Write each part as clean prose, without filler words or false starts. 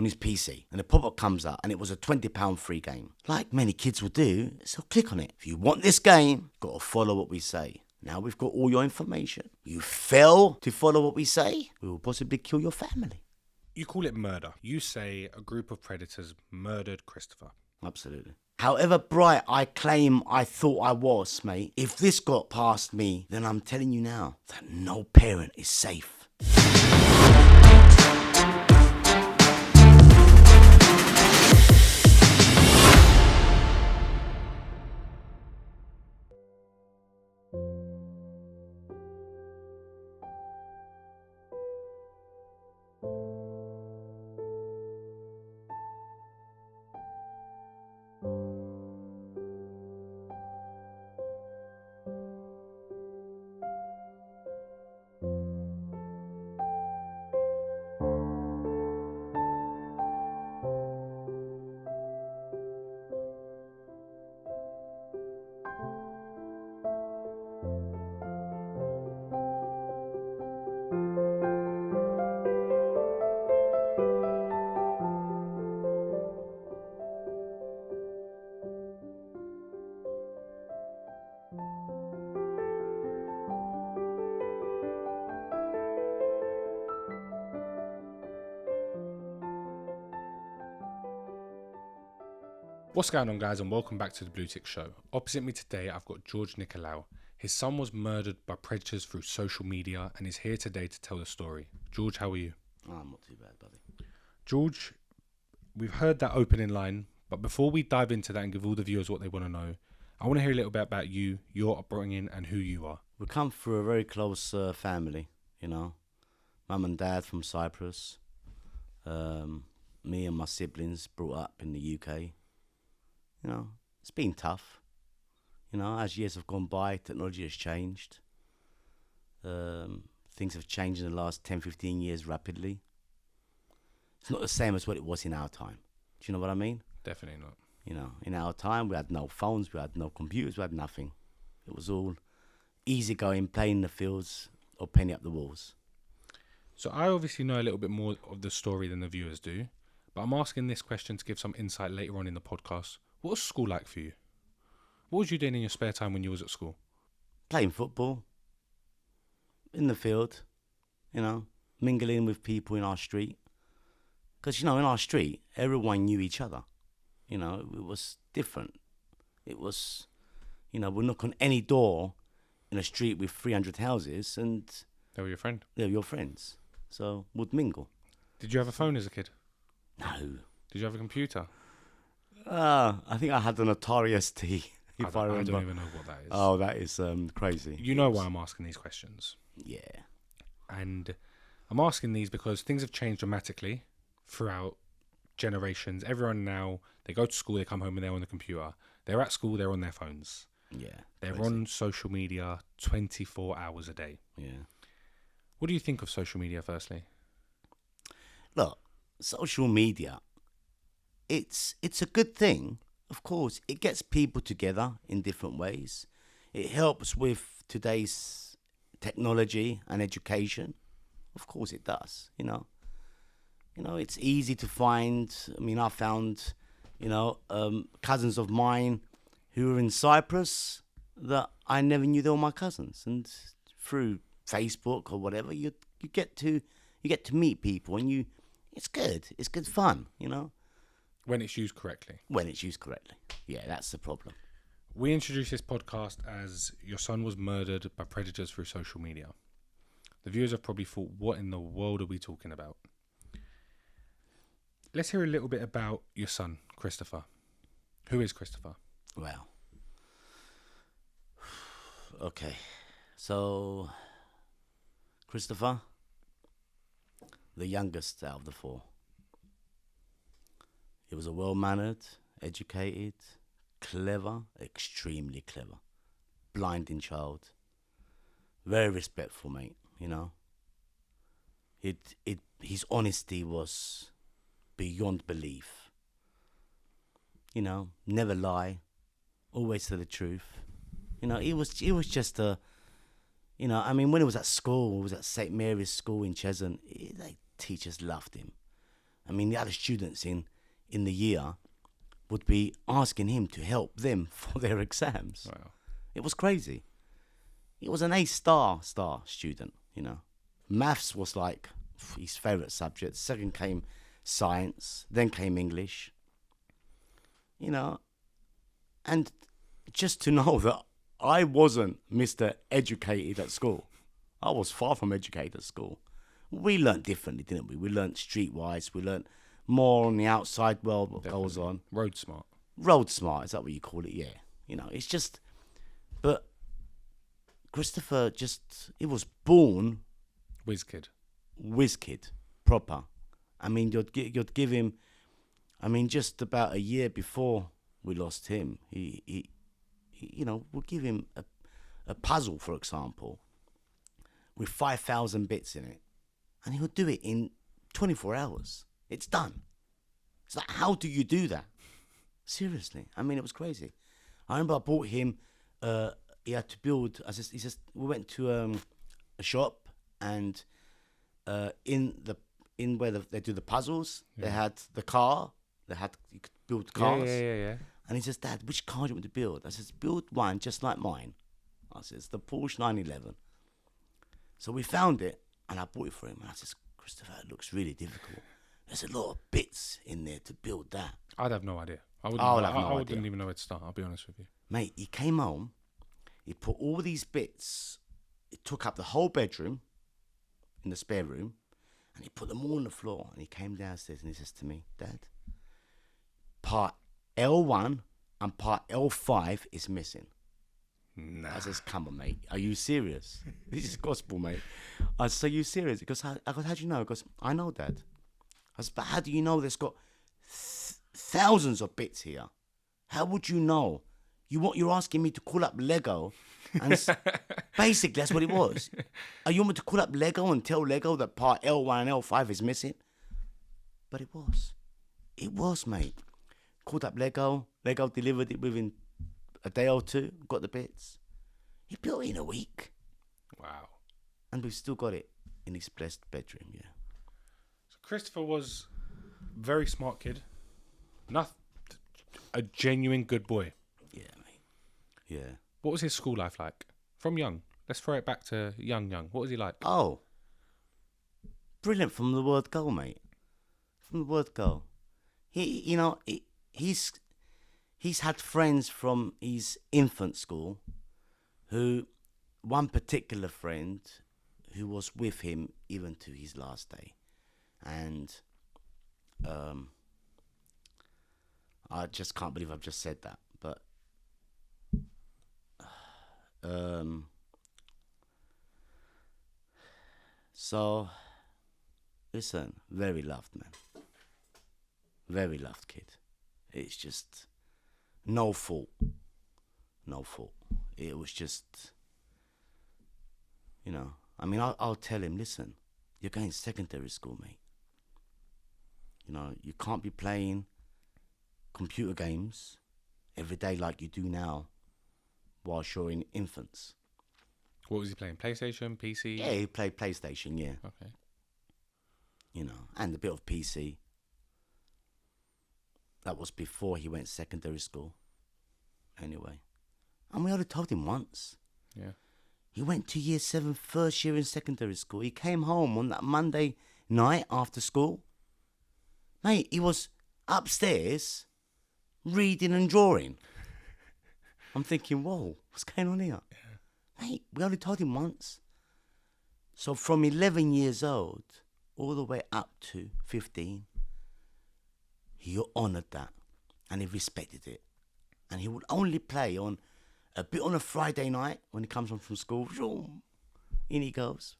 on his PC, and the pop-up comes up, and it was a £20 free game. Like many kids will do, so click on it. If you want this game, got to follow what we say. Now we've got all your information. You fail to follow what we say, we will possibly kill your family. You call it murder. You say a group of predators murdered Christopher. Absolutely. However bright I claim I thought I was, mate, if this got past me, then I'm telling you now that no parent is safe. What's going on, guys, and welcome back to the BlueTick show. Opposite me today, I've got George Nicolaou. His son was murdered by predators through social media and is here today to tell the story. George, how are you? Oh, I'm not too bad, buddy. George, we've heard that opening line, but before we dive into that and give all the viewers what they want to know, I want to hear a little bit about you, your upbringing, and who you are. We come through a very close family, you know. Mum and dad from Cyprus. Me and my siblings brought up in the UK. You know, it's been tough. You know, as years have gone by, technology has changed. Things have changed in the last 10, 15 years rapidly. It's not the same as what it was in our time. Do you know what I mean? Definitely not. You know, in our time, we had no phones, we had no computers, we had nothing. It was all easy going, playing in the fields or penny up the walls. So I obviously know a little bit more of the story than the viewers do, but I'm asking this question to give some insight later on in the podcast. What was school like for you? What was you doing in your spare time when you was at school? Playing football, in the field, you know, mingling with people in our street. Because, you know, in our street, everyone knew each other. You know, it was different. It was, you know, we'll knock on any door in a street with 300 houses and... They were your friend? They were your friends. So, we'd mingle. Did you have a phone as a kid? No. Did you have a computer? I think I had an Atari ST, if I remember. I don't even know what that is. Oh, that is crazy. You know why I'm asking these questions. Yeah. And I'm asking these because things have changed dramatically throughout generations. Everyone now, they go to school, they come home and they're on the computer. They're at school, they're on their phones. Yeah. They're crazy. on social media 24 hours a day. Yeah. What do you think of social media, firstly? Look, social media, it's a good thing. Of course, it gets people together in different ways. It helps with today's technology and education. Of course it does, you know. You know, it's easy to find. I mean, I found, you know, cousins of mine who were in Cyprus that I never knew they were my cousins. And through Facebook or whatever, you get to meet people, and it's good. It's good fun, you know. When it's used correctly. When it's used correctly. Yeah, that's the problem. We introduced this podcast as your son was murdered by predators through social media. The viewers have probably thought, what in the world are we talking about? Let's hear a little bit about your son, Christopher. Who is Christopher? Well, okay. So, Christopher, the youngest out of the four. He was a well-mannered, educated, clever, extremely clever, blinding child. Very respectful, mate, you know. His honesty was beyond belief. You know, never lie, always tell the truth. You know, he was just a, you know, I mean, when he was at school, he was at St. Mary's School in Cheshunt, the teachers loved him. I mean, the other students in the year would be asking him to help them for their exams. Wow. It was crazy. He was an A-star student, you know. Maths was like his favourite subject. Second came science, then came English. You know, and just to know that I wasn't Mr. Educated at school. I was far from educated at school. We learnt differently, didn't we? We learnt streetwise. We learnt more on the outside world, what goes on. Road smart. Road smart, is that what you call it? Yeah. You know, it's just... But Christopher he was born... Whiz kid. Whiz kid, proper. I mean, you'd give him... I mean, just about a year before we lost him, he you know, we'll give him a puzzle, for example, with 5,000 bits in it, and he would do it in 24 hours. It's done. It's like, how do you do that? Seriously. I mean, it was crazy. I remember I bought him, he had to build, we went to a shop, and in where they do the puzzles, they had the car, you could build cars. Yeah. And he says, Dad, which car do you want to build? I says, build one just like mine. I says, the Porsche 911. So we found it, and I bought it for him. And I says, Christopher, it looks really difficult. There's a lot of bits in there to build that. I'd have no idea. I wouldn't even know where to start, I'll be honest with you. Mate, he came home, he put all these bits, it took up the whole bedroom, in the spare room, and he put them all on the floor. And he came downstairs and he says to me, Dad, part L1 and part L5 is missing. Nah. I says, come on, mate. Are you serious? This is gospel, mate. I said, are you serious? He goes, how do you know? He goes, I know, Dad. I said, but how do you know there's got thousands of bits here? How would you know? You're asking me to call up Lego, and basically that's what it was. Are you want me to call up Lego and tell Lego that part L1 and L5 is missing? But it was, mate. Called up Lego delivered it within a day or two, got the bits. He built it in a week. Wow. And we've still got it in his blessed bedroom, yeah. So Christopher was a very smart kid. A genuine good boy. Yeah, mate. Yeah. What was his school life like? From young. Let's throw it back to young. What was he like? Oh. Brilliant from the word go, mate. From the word go. He's had friends from his infant school one particular friend who was with him even to his last day. And I just can't believe I've just said that. But so listen, very loved, man. Very loved kid. It's just no fault. It was just, I mean, I'll tell him, listen, you're going to secondary school, mate. You can't be playing computer games every day like you do now whilst you're in infants. What was he playing? PlayStation, PC? Yeah, he played PlayStation, yeah. Okay. And a bit of PC. That was before he went secondary school. Anyway. And we only told him once. Yeah. He went to year 7, first year in secondary school. He came home on that Monday night after school. Mate, he was upstairs reading and drawing. I'm thinking, whoa, what's going on here? Yeah. Mate, we only told him once. So from 11 years old all the way up to 15, he honoured that and he respected it. And he would only play on a bit on a Friday night when he comes home from school. In he goes.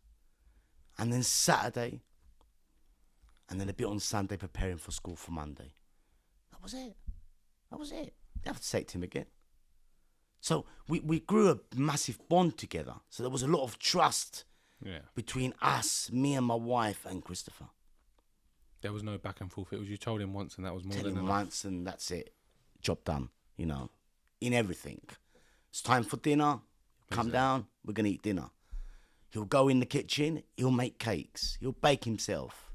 And then Saturday. And then a bit on Sunday preparing for school for Monday. That was it. You have to say it to him again. So we grew a massive bond together. So there was a lot of trust between us, me and my wife and Christopher. There was no back and forth. It was you told him once and that was more than enough. Tell him once and that's it. Job done, in everything. It's time for dinner. Come down, we're going to eat dinner. He'll go in the kitchen, he'll make cakes. He'll bake himself.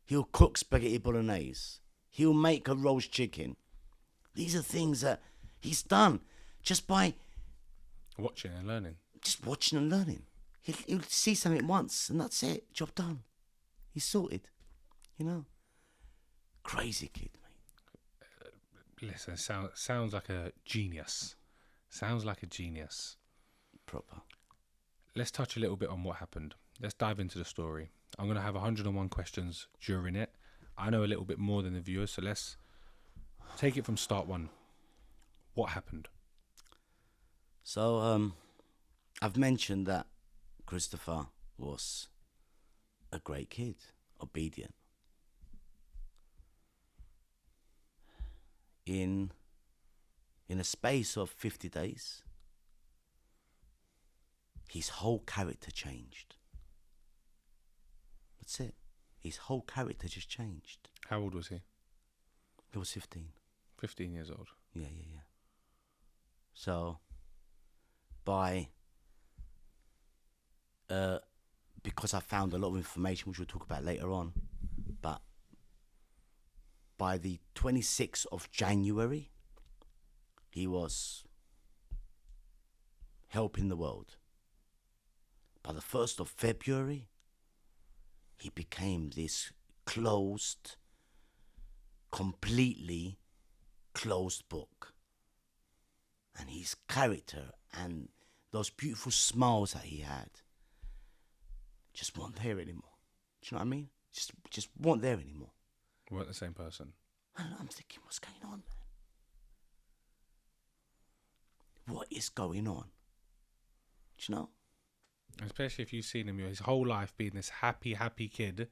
He'll cook spaghetti bolognese. He'll make a roast chicken. These are things that he's done just by Watching and learning. just watching and learning. He'll see something once and that's it. Job done. He's sorted. You know. Crazy kid, mate. Listen, sounds like a genius. Sounds like a genius. Proper. Let's touch a little bit on what happened. Let's dive into the story. I'm going to have 101 questions during it. I know a little bit more than the viewers, so let's take it from start one. What happened? So, I've mentioned that Christopher was a great kid, obedient. In a space of 50 days, his whole character changed. That's it. His whole character just changed. How old was he? He was 15. 15 years old. Yeah. So, because I found a lot of information, which we'll talk about later on, but by the 26th of January, he was helping the world. By the 1st of February, he became this completely closed book. And his character and those beautiful smiles that he had just weren't there anymore. Do you know what I mean? Just weren't there anymore. Weren't the same person. And I'm thinking, what's going on, man? What is going on? Do you know? Especially if you've seen him his whole life being this happy kid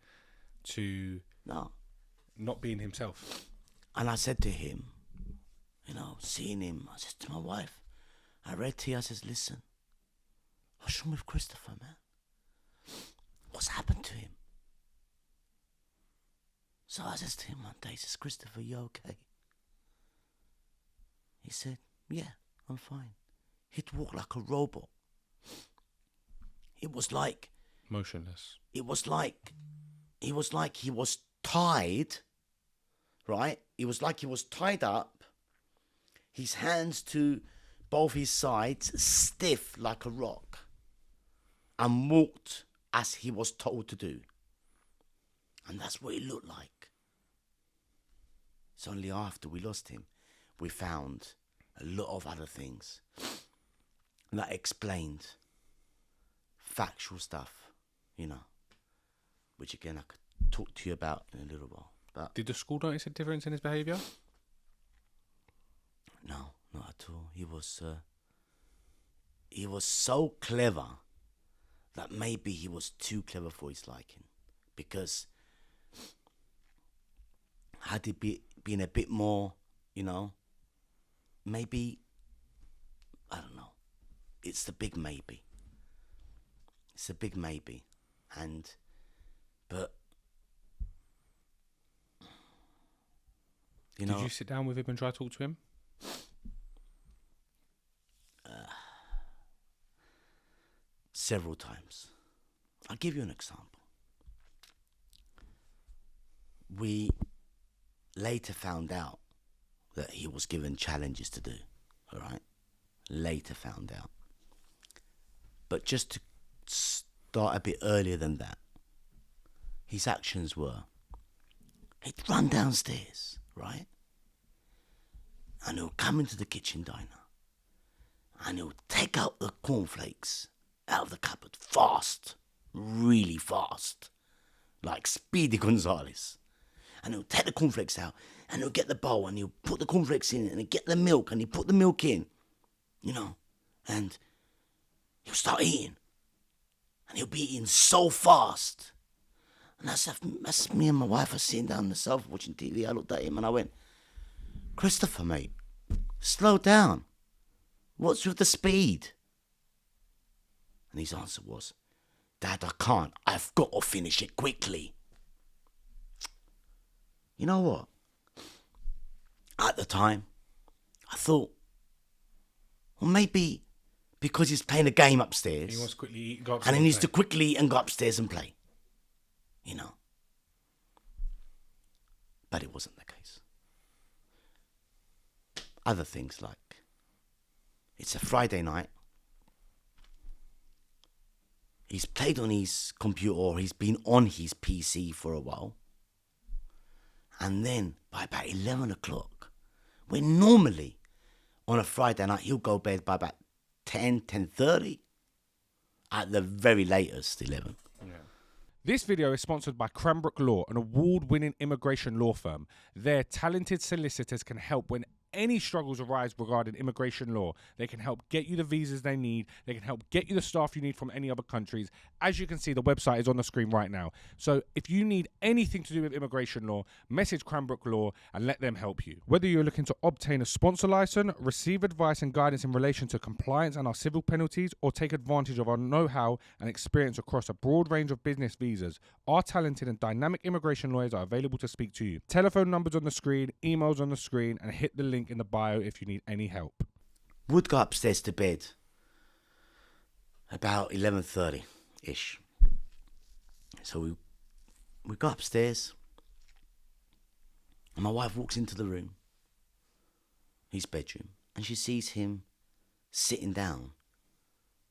to not being himself. And I said to him, seeing him, I said to my wife, I read to you, I says, listen, what's wrong with Christopher, man? What's happened to him? So I says to him one day, he says, Christopher, you okay? He said, yeah, I'm fine. He'd walk like a robot. It was like... Motionless. It was like he was tied, right? It was like he was tied up, his hands to both his sides, stiff like a rock, and walked as he was told to do. And that's what it looked like. It's only after we lost him, we found a lot of other things that explained factual stuff, which again I could talk to you about in a little while. But did the school notice a difference in his behaviour? No, not at all. He was so clever that maybe he was too clever for his liking, because had he been a bit more, maybe, I don't know. It's the big maybe. It's a big maybe. But did you sit down with him and try to talk to him? Several times. I'll give you an example. We later found out that he was given challenges to do, all right? Later found out. But just to start a bit earlier than that, his actions were, he'd run downstairs, right? And he'll come into the kitchen diner and he'll take out the cornflakes out of the cupboard fast, really fast, like Speedy Gonzales. And he'll take the cornflakes out and he'll get the bowl and he'll put the cornflakes in and he'll get the milk and he'll put the milk in, and he'll start eating. And he'll be eating so fast. And that's me and my wife are sitting down on the sofa watching TV. I looked at him and I went, Christopher, mate, slow down. What's with the speed? And his answer was, Dad, I can't. I've got to finish it quickly. You know what? At the time, I thought, well, maybe because he's playing a game upstairs. He wants to quickly eat, go upstairs and he needs to quickly eat and go upstairs and play. But it wasn't the case. Other things like, it's a Friday night. He's played on his computer or he's been on his PC for a while. And then by about 11 o'clock, when normally on a Friday night he'll go to bed by about 10:30, at the very latest 11. Yeah. This video is sponsored by Cranbrook Law, an award-winning immigration law firm. Their talented solicitors can help when any struggles arise regarding immigration law. They can help get you the visas they need. They can help get you the staff you need from any other countries. As you can see, the website is on the screen right now. So if you need anything to do with immigration law, message Cranbrook Law and let them help you. Whether you're looking to obtain a sponsor license, receive advice and guidance in relation to compliance and our civil penalties, or take advantage of our know-how and experience across a broad range of business visas, our talented and dynamic immigration lawyers are available to speak to you. Telephone numbers on the screen, emails on the screen, and hit the link in the bio if you need any help. Would go upstairs to bed about 11:30-ish. So we go upstairs, and my wife walks into the room, his bedroom, and she sees him sitting down,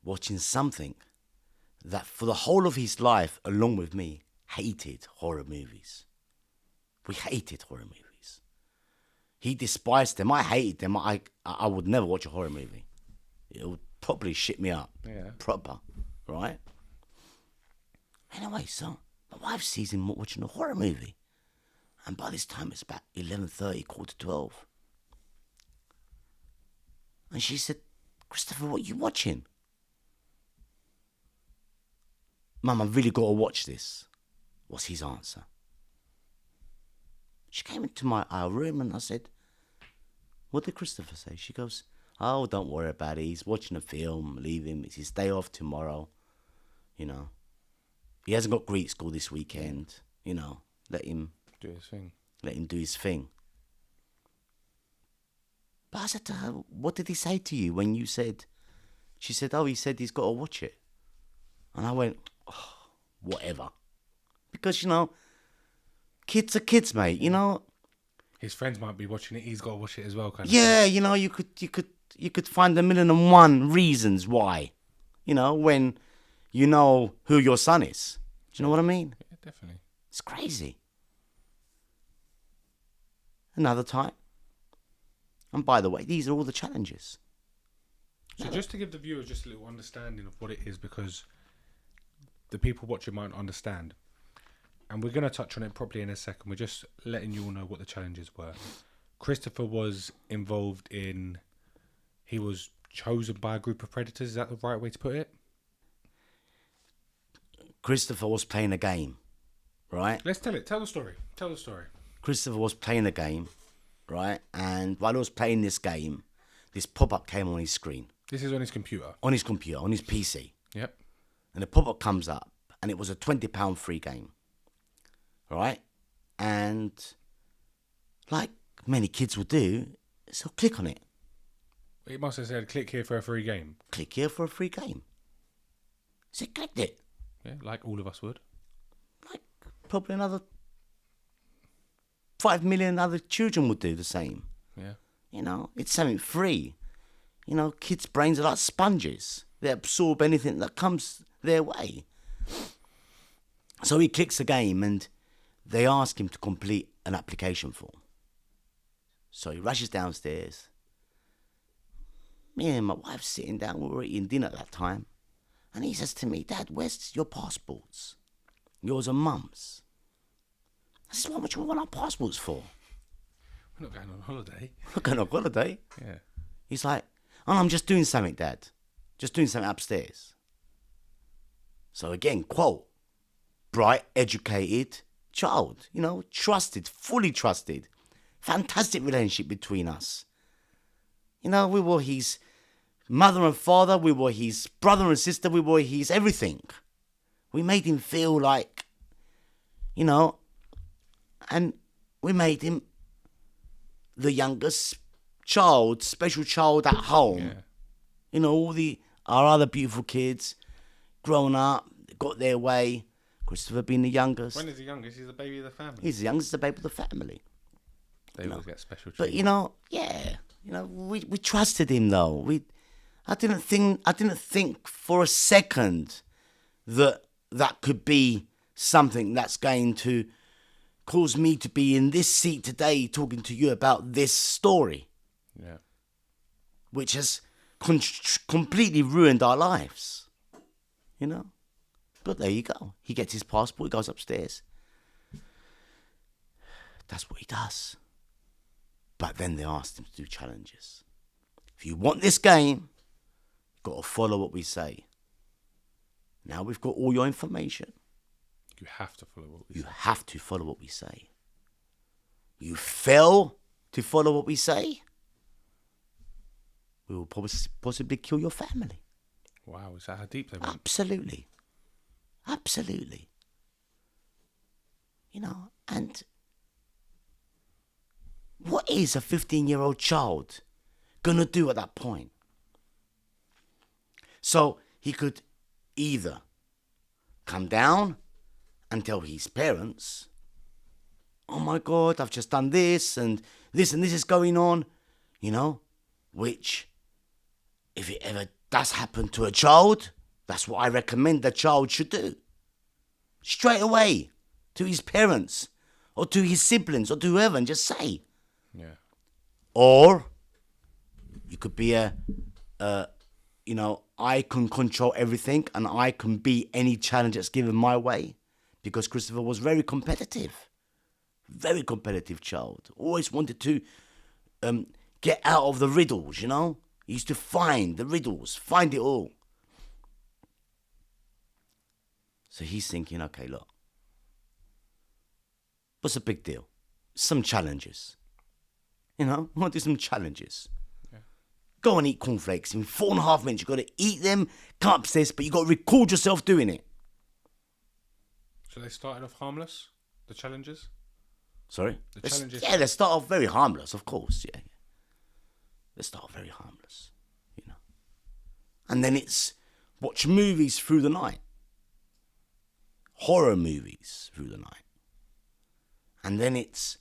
watching something that for the whole of his life, along with me, hated horror movies. We hated horror movies. He despised them. I hated them. I would never watch a horror movie. It would probably shit me up. Yeah. Proper. Right? Anyway, so my wife sees him watching a horror movie. And by this time, it's about 11:30, 11:45. And she said, Christopher, what are you watching? Mum, I've really got to watch this. What's his answer? She came into our room and I said, what did Christopher say? She goes, oh, don't worry about it. He's watching a film. Leave him. It's his day off tomorrow. You know, he hasn't got Greek school this weekend. You know, let him Do his thing. Let him do his thing. But I said to her, what did he say to you when you said? She said, oh, he said he's got to watch it. And I went, oh, whatever. Because, you know, kids are kids, mate, you know. His friends might be watching it. He's got to watch it as well, kind of. Yeah, you know, you could find 1,000,001 reasons why, you know, when you know who your son is. Do you know what I mean? Yeah, definitely. It's crazy. Another time. And by the way, these are all the challenges. So just to give the viewers just a little understanding of what it is, because the people watching might not understand. And we're going to touch on it properly in a second. We're just letting you all know what the challenges were. Christopher was involved in... He was chosen by a group of predators. Is that the right way to put it? Christopher was playing a game, right? Let's tell it. Tell the story. Tell the story. Christopher was playing a game, right? And while he was playing this game, this pop-up came on his screen. This is on his computer. On his computer, on his PC. Yep. And the pop-up comes up, and it was a £20 free game. Right? And like many kids would do, so click on it. It must have said, click here for a free game. Click here for a free game. So clicked it. Yeah, like all of us would. Like probably another 5 million other children would do the same. Yeah. You know, it's something free. You know, kids' brains are like sponges. They absorb anything that comes their way. So he clicks the game and they ask him to complete an application form. So he rushes downstairs. Me and my wife sitting down, we were eating dinner at that time. And he says to me, Dad, where's your passports? Yours and Mum's. I said, what do we want our passports for? We're not going on holiday. We're going on holiday. Yeah. He's like, oh, I'm just doing something, Dad. Just doing something upstairs. So again, quote, bright, educated child, you know, trusted, fully trusted. Fantastic relationship between us. You know, we were his mother and father, we were his brother and sister, we were his everything. We made him feel like, you know, and we made him the youngest child, special child at home. Yeah. You know, all our other beautiful kids grown up, got their way. Christopher being the youngest. When is the youngest? He's the baby of the family. He's the youngest, the baby of the family. They always get special treatment. But we trusted him though. I didn't think for a second that could be something that's going to cause me to be in this seat today talking to you about this story. Yeah. Which has completely ruined our lives. But there you go. He gets his passport, he goes upstairs. That's what he does. But then they asked him to do challenges. If you want this game, you've got to follow what we say. Now we've got all your information. You have to follow what we say. You have to follow what we say. You fail to follow what we say, we will possibly kill your family. Wow, is that how deep they went? Absolutely. And what is a 15-year-old child going to do at that point? So he could either come down and tell his parents, oh my God, I've just done this and this is going on, which if it ever does happen to a child, that's what I recommend the child should do. Straight away to his parents or to his siblings or to whoever and just say. Yeah. Or you could be I can control everything and I can beat any challenge that's given my way, because Christopher was very competitive child. Always wanted to get out of the riddles, He used to find the riddles, find it all. So he's thinking, okay, look, what's the big deal? Some challenges. I want to do some challenges. Yeah. Go and eat cornflakes. In 4.5 minutes, you've got to eat them, come upstairs, but you've got to record yourself doing it. So they started off harmless, the challenges? Sorry? The challenges? Yeah, they start off very harmless, of course, yeah. They start off very harmless, And then it's watch movies through the night. Horror movies through the night. And then it's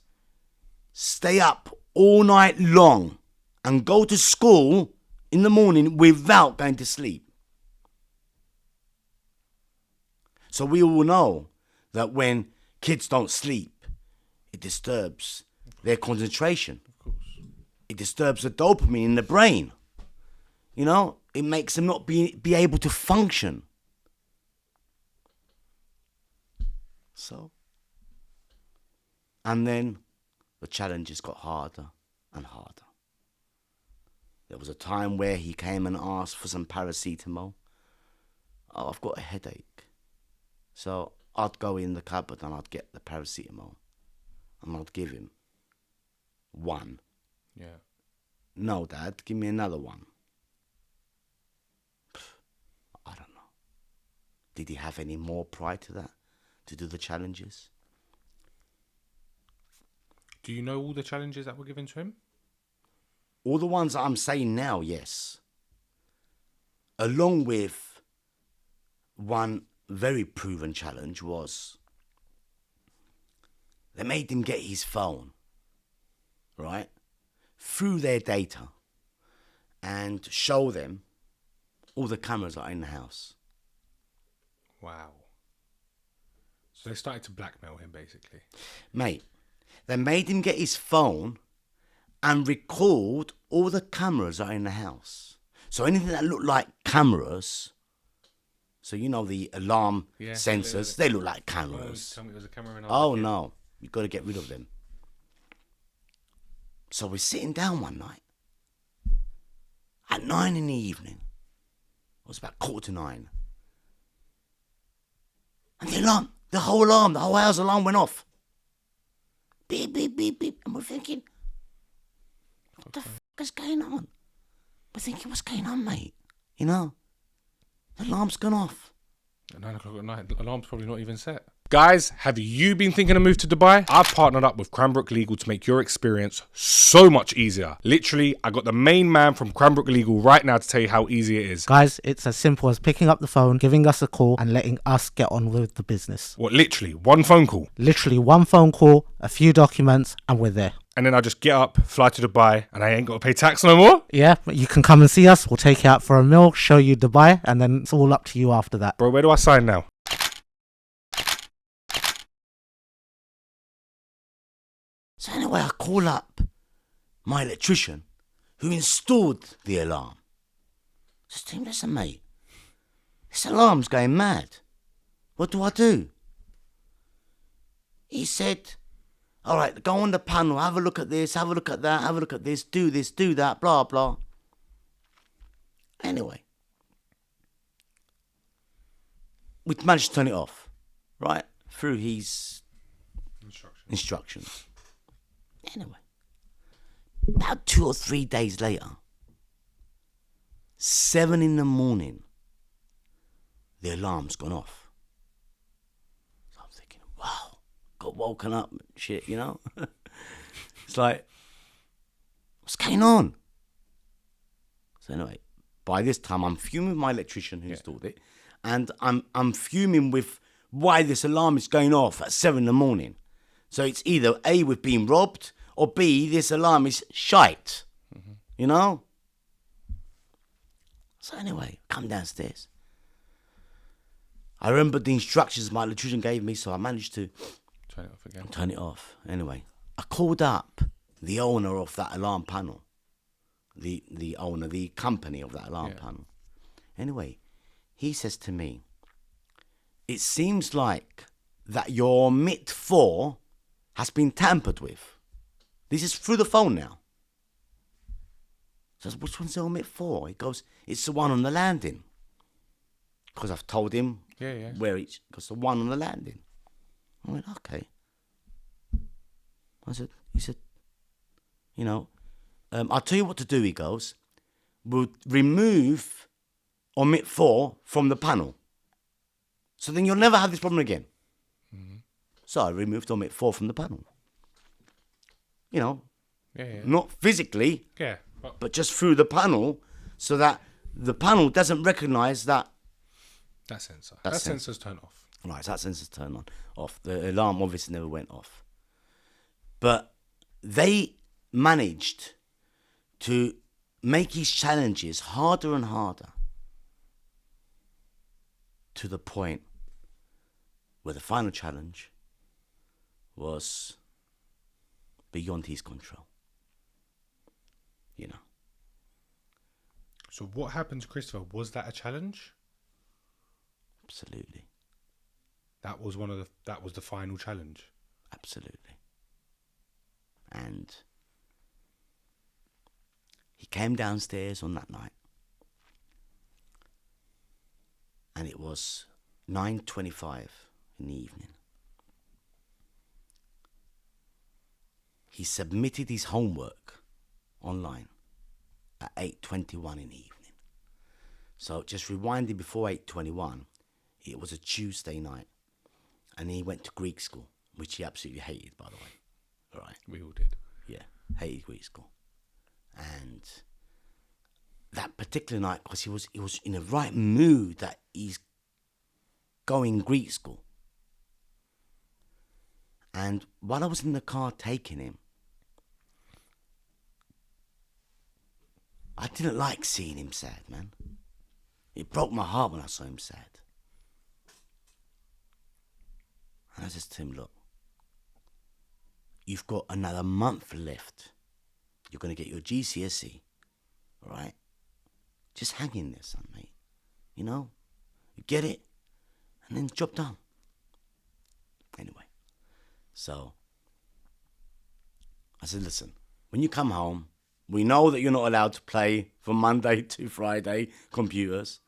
stay up all night long and go to school in the morning without going to sleep. So we all know that when kids don't sleep, it disturbs their concentration. Of course. It disturbs the dopamine in the brain. It makes them not be able to function. So, and then the challenges got harder and harder. There was a time where he came and asked for some paracetamol. Oh, I've got a headache. So I'd go in the cupboard and I'd get the paracetamol and I'd give him one. Yeah. No, Dad, give me another one. I don't know. Did he have any more prior to that to do the challenges? Do you know all the challenges that were given to him? All the ones I'm saying now, yes. Along with one very proven challenge was they made him get his phone, right, through their data and show them all the cameras that are in the house. Wow. So they started to blackmail him, basically. Mate, they made him get his phone and record all the cameras that are in the house. So anything that looked like cameras, so the alarm sensors, they look like cameras. Tell me it was a camera in Oh no, you've got to get rid of them. So we're sitting down one night at 9 in the evening. It was about 8:45. And the whole house alarm went off. Beep, beep, beep, beep. And we're thinking, what the fuck is going on? We're thinking, what's going on, mate? The alarm's gone off. At 9 o'clock at night, the alarm's probably not even set. Guys, have you been thinking of move to Dubai? I've partnered up with Cranbrook Legal to make your experience so much easier. Literally, I got the main man from Cranbrook Legal right now to tell you how easy it is. Guys, it's as simple as picking up the phone, giving us a call and letting us get on with the business. What, literally, one phone call? Literally one phone call, a few documents, and we're there. and then I just get up, fly to Dubai, and I ain't got to pay tax no more? Yeah, you can come and see us. We'll take you out for a meal, show you Dubai, and then it's all up to you after that. Bro, where do I sign now? So anyway, I call up my electrician who installed the alarm. I said to him, listen, mate, this alarm's going mad. What do I do? He said, all right, go on the panel, have a look at this, have a look at that, have a look at this, do that, blah, blah. Anyway, we managed to turn it off, right, through his instructions. Anyway, about 2 or 3 days later, 7 a.m, the alarm's gone off. So I'm thinking, wow, got woken up and shit, you know? It's like, what's going on? So anyway, by this time I'm fuming with my electrician who installed it, and I'm fuming with why this alarm is going off at 7 a.m. So it's either A, we've been robbed, or B, this alarm is shite. You know? So anyway, come downstairs. I remember the instructions my electrician gave me, so I managed to Turn it off again. turn it off. Anyway, I called up the owner of that alarm panel. The owner, the company of that alarm panel. Anyway, he says to me, it seems like that your MIT 4 has been tampered with. This is through the phone now. So I said, which one's the MIT 4? He goes, it's the one on the landing. Because I've told him where it's, because the one on the landing. I went, okay. He said, you know, I'll tell you what to do, he goes. We'll remove omit 4 from the panel. So then you'll never have this problem again. Mm-hmm. So I removed omit 4 from the panel. You know, not physically, but just through the panel, so that the panel doesn't recognise that. That sensor. That sensor's turned off. Right, that sensor's turned off. The alarm obviously never went off. But they managed to make his challenges harder and harder, to the point where the final challenge was beyond his control. You know. So what happened to Christopher? Was that a challenge? Absolutely. That was the final challenge. Absolutely. And he came downstairs on that night, and it was 9:25 in the evening. He submitted his homework online at 8:21 in the evening. So just rewinding before 8:21, it was a Tuesday night, and he went to Greek school, which he absolutely hated, by the way. All right. We all did. Yeah, hated Greek school. And that particular night, because he was in the right mood that he's going Greek school. And while I was in the car taking him, I didn't like seeing him sad, man. It broke my heart when I saw him sad. And I said to him, look, you've got another month left. You're going to get your GCSE, all right? Just hang in there, son, mate. You know? You get it, and then job done. Anyway, so I said, listen, when you come home, we know that you're not allowed to play from Monday to Friday computers,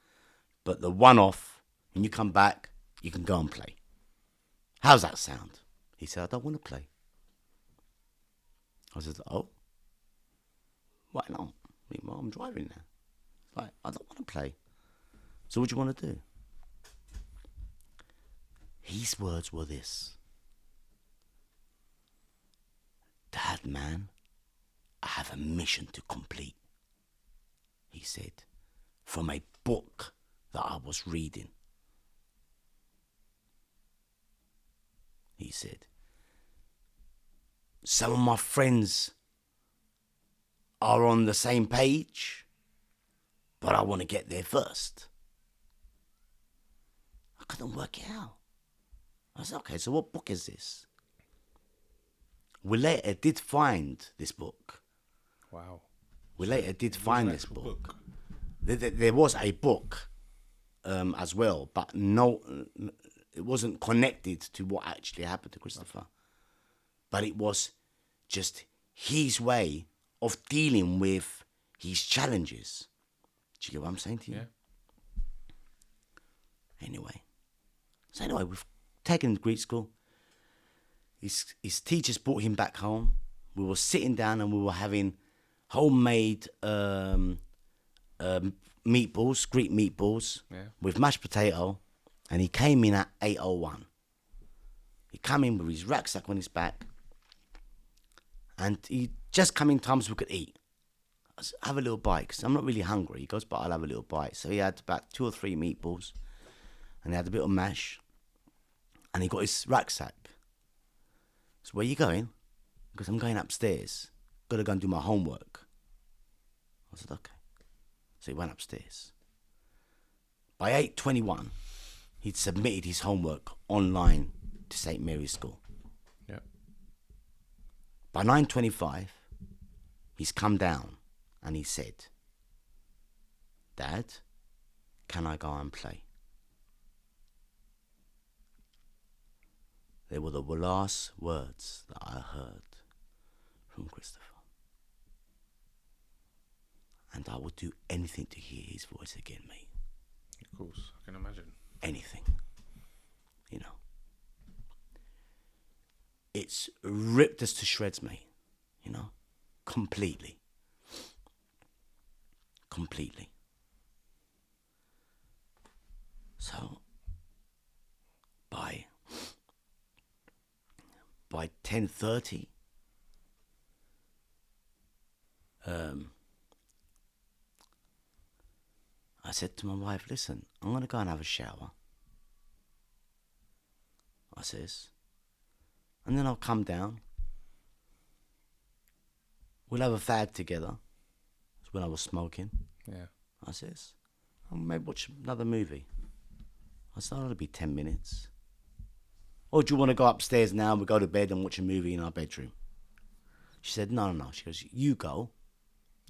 but the one-off, when you come back, you can go and play. How's that sound? He said, I don't want to play. I said, oh, why not? Well, I'm driving now. Like, I don't want to play. So what do you want to do? His words were this. Dad, man, I have a mission to complete. He said, from a book that I was reading. He said, some of my friends are on the same page, but I want to get there first. I couldn't work it out. I said, okay, so what book is this? We later did find this book. Wow. We later did It was find an this actual book. There was a book as well, but no, it wasn't connected to what actually happened to Christopher. But it was just his way of dealing with his challenges. Do you get what I'm saying to you? Yeah. Anyway, we've taken him to Greek school. His teachers brought him back home. We were sitting down and we were having homemade meatballs, Greek meatballs, with mashed potato. And he came in at 8:01. He came in with his rucksack on his back. And he just come in times we could eat. I said, have a little bite, because I'm not really hungry. He goes, but I'll have a little bite. So he had about 2 or 3 meatballs. And he had a bit of mash. And he got his rucksack. So where you going? Because I'm going upstairs. Got to go and do my homework. I said, okay. So he went upstairs. By 8:21, he'd submitted his homework online to St. Mary's School. Yeah. By 9:25, he's come down and he said, Dad, can I go and play? They were the last words that I heard from Christopher. And I would do anything to hear his voice again, mate. Of course, I can imagine. Anything. You know. It's ripped us to shreds, mate. You know. Completely. So, by 10:30, I said to my wife, listen, I'm going to go and have a shower. I says, and then I'll come down. We'll have a fag together. That's when I was smoking. Yeah. I says, I'll maybe watch another movie. I said, it'll be 10 minutes. Or do you want to go upstairs now and we go to bed and watch a movie in our bedroom? She said, no. She goes, you go.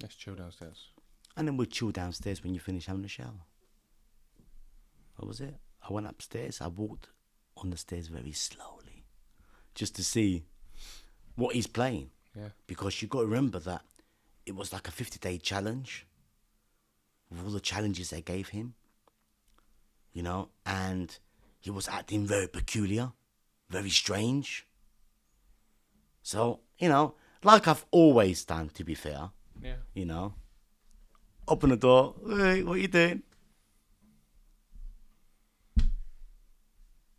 Let's chill downstairs. And then we'll chill downstairs when you finish having a shower. That was it. I went upstairs. I walked on the stairs very slowly. Just to see what he's playing. Yeah. Because you've got to remember that it was like a 50-day challenge. With all the challenges they gave him. You know, and he was acting very peculiar. Very strange. So, you know, like I've always done, to be fair. Yeah. You know. Open the door. Hey, what you doing?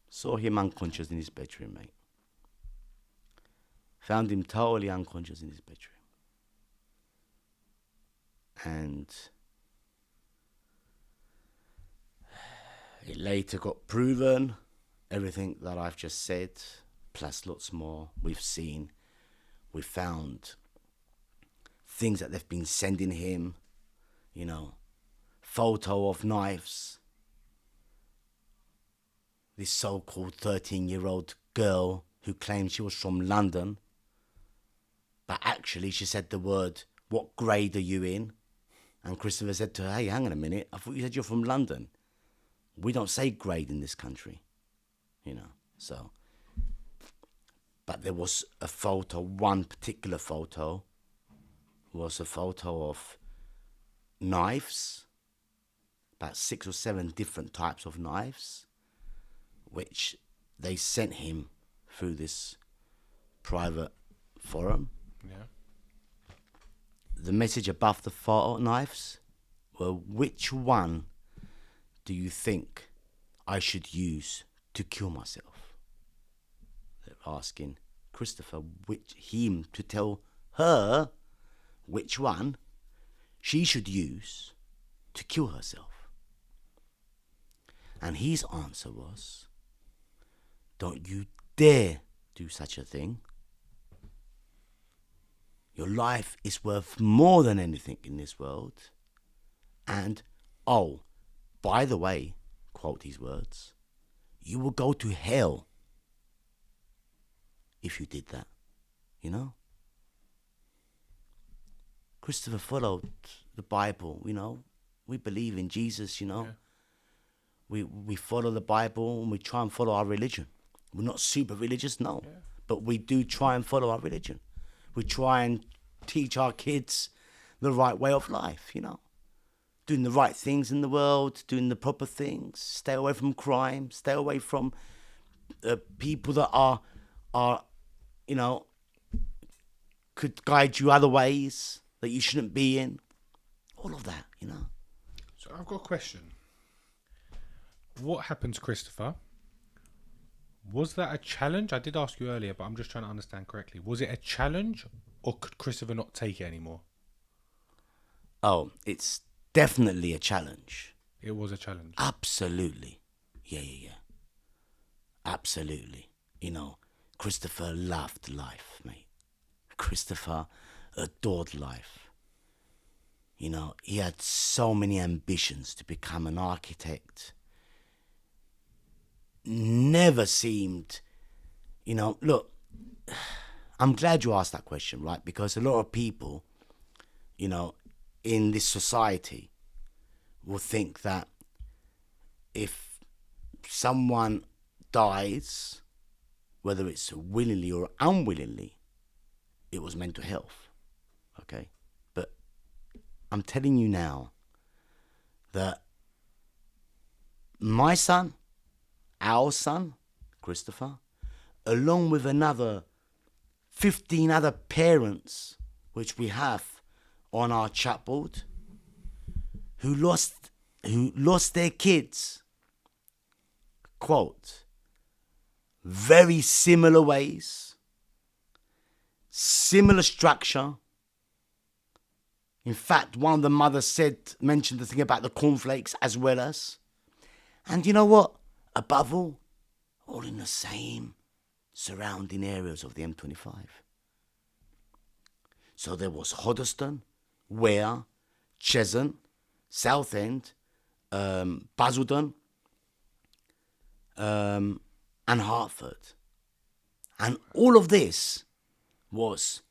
Saw him unconscious in his bedroom, mate. Found him totally unconscious in his bedroom. And it later got proven, everything that I've just said, plus lots more we've seen. We found things that they've been sending him, you know, photo of knives. This so-called 13-year-old girl who claimed she was from London, but actually she said the word, what grade are you in? And Christopher said to her, hey, hang on a minute, I thought you said you're from London. We don't say grade in this country, you know, so. But there was a photo, one particular photo, was a photo of knives, about 6 or 7 different types of knives, which they sent him through this private forum. Yeah. The message above the photo knives were, which one do you think I should use to kill myself? They're asking Christopher him to tell her which one she should use to kill herself. And his answer was, don't you dare do such a thing. Your life is worth more than anything in this world. And, oh, by the way, quote his words, you will go to hell if you did that, you know? Christopher followed the Bible, you know? We believe in Jesus, you know? Yeah. We follow the Bible and we try and follow our religion. We're not super religious, no. Yeah. But we do try and follow our religion. We try and teach our kids the right way of life, you know? Doing the right things in the world, doing the proper things, stay away from crime, stay away from people that are, you know, could guide you other ways that you shouldn't be in. All of that, you know. So I've got a question. What happened to Christopher? Was that a challenge? I did ask you earlier, but I'm just trying to understand correctly. Was it a challenge, or could Christopher not take it anymore? Oh, it's definitely a challenge. It was a challenge. Absolutely. Yeah. Absolutely. You know, Christopher loved life, mate. Christopher adored life. You know, he had so many ambitions to become an architect. Never seemed, you know, look, I'm glad you asked that question, right? Because a lot of people, you know, in this society will think that if someone dies, whether it's willingly or unwillingly, it was mental health, okay? But I'm telling you now that my son, our son, Christopher, along with another 15 other parents, which we have on our chat board, who lost their kids, quote, very similar ways, similar structure. In fact, one of the mothers mentioned the thing about the cornflakes as well as. And you know what? Above all in the same surrounding areas of the M25. So there was Hoddesdon, Ware, Cheshunt, Southend, Basildon, and Hertford. And all of this was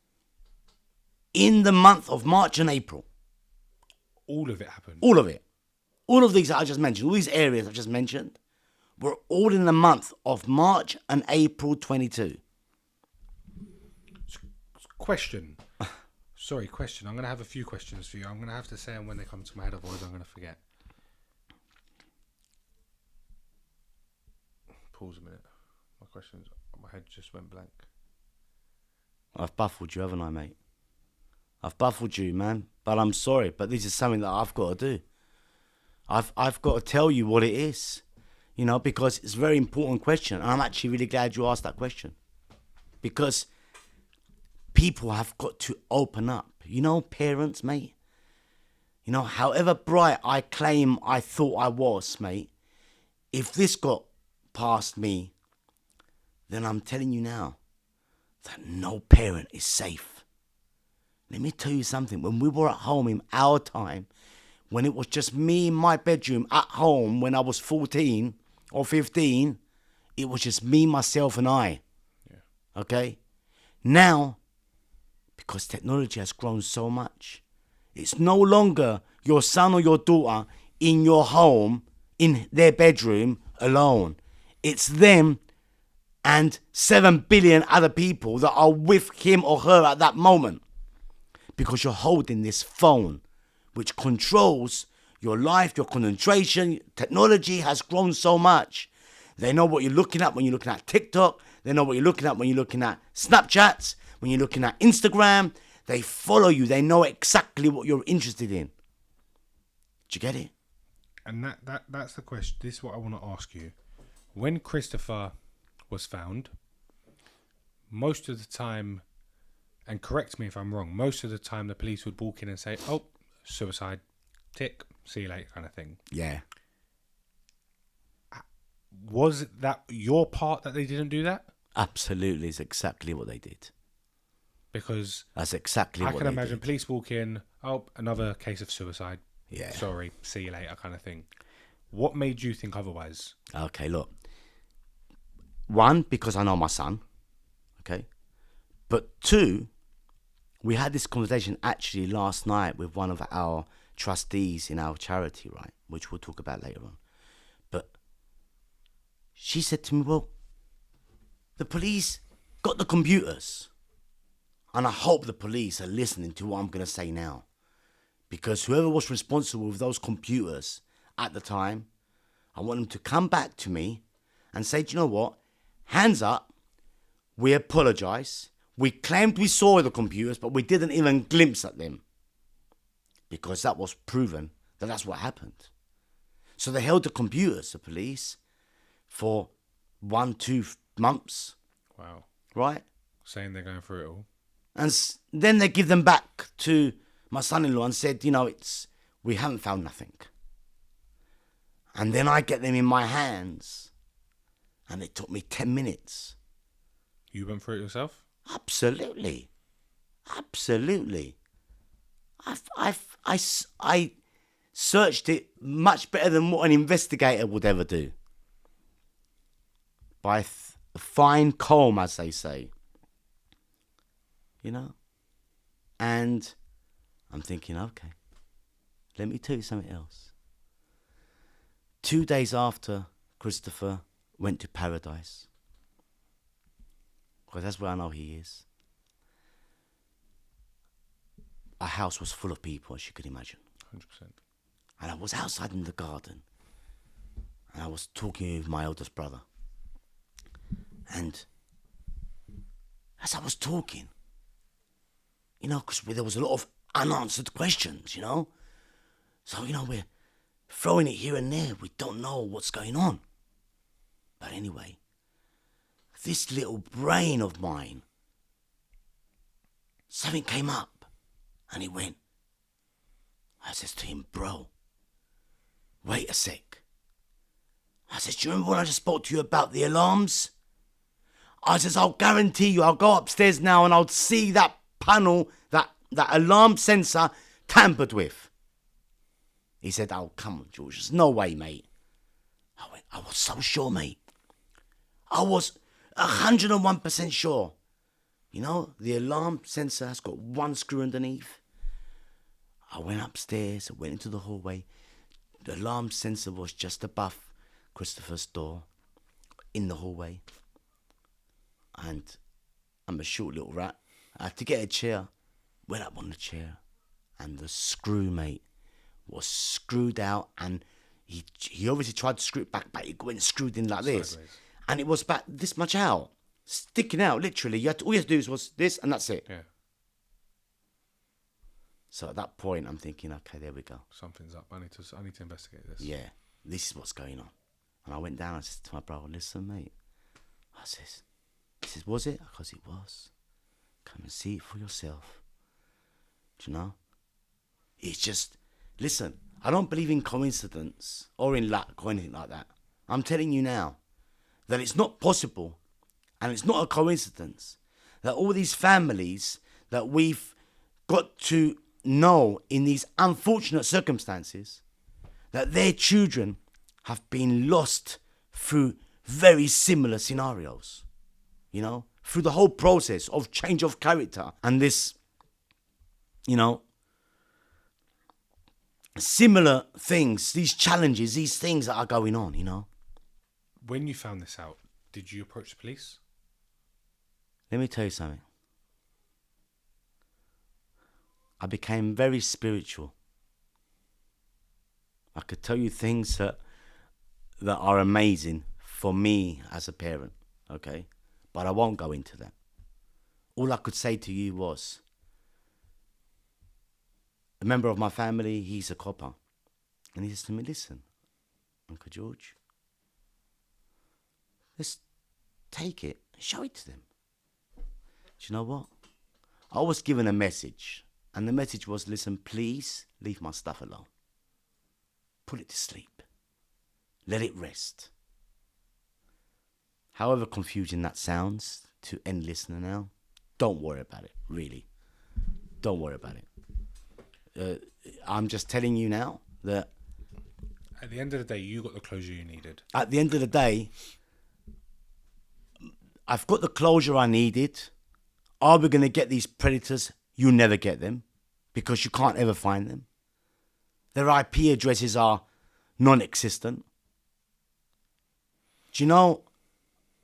in the month of March and April. All of it happened? All of it. All of these that I just mentioned, all these areas I just mentioned, were all in the month of March and April 22. Question. Sorry, question. I'm going to have a few questions for you. I'm going to have to say them when they come to my head, otherwise I'm going to forget. Pause a minute. My head just went blank. I've baffled you, haven't I, mate? I've baffled you, man. But I'm sorry, but this is something that I've got to do. I've got to tell you what it is. You know, because it's a very important question. And I'm actually really glad you asked that question. Because people have got to open up. You know, parents, mate. You know, however bright I claim I thought I was, mate, if this got past me, then I'm telling you now that no parent is safe. Let me tell you something. When we were at home in our time, when it was just me in my bedroom at home when I was 14 or 15, it was just me, myself, and I. Yeah. Okay? Now, because technology has grown so much, it's no longer your son or your daughter in your home, in their bedroom, alone. It's them and 7 billion other people that are with him or her at that moment. Because you're holding this phone, which controls your life, your concentration. Technology has grown so much. They know what you're looking at when you're looking at TikTok. They know what you're looking at when you're looking at Snapchats, when you're looking at Instagram. They follow you. They know exactly what you're interested in. Did you get it? And that's the question. This is what I want to ask you. When Christopher was found, most of the time, and correct me if I'm wrong, most of the time the police would walk in and say, oh, suicide, tick, see you later kind of thing. Yeah. Was that your part that they didn't do that? Absolutely, is exactly what they did. Because That's exactly I what can they imagine did. police walk in, oh, another case of suicide. Yeah. Sorry, see you later, kind of thing. What made you think otherwise? Okay, look. One, because I know my son. Okay. But two, we had this conversation actually last night with one of our trustees in our charity, right? Which we'll talk about later on. But she said to me, well, the police got the computers. And I hope the police are listening to what I'm going to say now. Because whoever was responsible with those computers at the time, I want them to come back to me and say, do you know what? Hands up. We apologise. We claimed we saw the computers, but we didn't even glimpse at them. Because that was proven that that's what happened. So they held the computers, the police, for 1-2 months, Wow. right? Saying they're going through it all. And then they give them back to my son-in-law and said, we haven't found nothing. And then I get them in my hands. And it took me 10 minutes. You went through it yourself? Absolutely. Absolutely. I searched it much better than what an investigator would ever do. By a fine comb, as they say. And I'm thinking, okay, let me tell you something else. 2 days after Christopher went to paradise, because that's where I know he is, our house was full of people, as you could imagine. 100%. And I was outside in the garden, and I was talking with my eldest brother. And as I was talking, because there was a lot of unanswered questions, So, we're throwing it here and there. We don't know what's going on. But anyway, this little brain of mine, something came up and it went. I says to him, bro, wait a sec. I says, do you remember when I just spoke to you about the alarms? I says, I'll guarantee you, I'll go upstairs now and I'll see that panel, that alarm sensor tampered with. He said, oh, come on, George, there's no way, mate. I was so sure, mate. I was 101% sure. The alarm sensor has got one screw underneath. I went upstairs, I went into the hallway. The alarm sensor was just above Christopher's door in the hallway. And I'm a short little rat. I had to get a chair. Went up on the chair. And the screw, mate, was screwed out. And he obviously tried to screw it back, but it went screwed in like this. Sideways. And it was about this much out. Sticking out, literally. All you had to do was this, and that's it. Yeah. So at that point, I'm thinking, okay, there we go. Something's up. I need to investigate this. Yeah, this is what's going on. And I went down and said to my brother, listen, mate. I says, was it? Because it was. Come and see it for yourself. Do you know? It's just, listen, I don't believe in coincidence or in luck or anything like that. I'm telling you now that it's not possible and it's not a coincidence that all these families that we've got to know in these unfortunate circumstances, that their children have been lost through very similar scenarios, through the whole process of change of character and this, similar things, these challenges, these things that are going on, When you found this out, did you approach the police? Let me tell you something. I became very spiritual. I could tell you things that are amazing for me as a parent, okay? But I won't go into that. All I could say to you was, a member of my family, he's a copper. And he says to me, listen, Uncle George, let's take it and show it to them. Do you know what? I was given a message. And the message was, listen, please leave my stuff alone. Put it to sleep. Let it rest. However confusing that sounds to any listener now, don't worry about it. Really, don't worry about it. I'm just telling you now that At the end of the day, you got the closure you needed. at the end of the day, I've got the closure I needed. Are we going to get these predators? You never get them because you can't ever find them. Their IP addresses are non-existent. Do you know,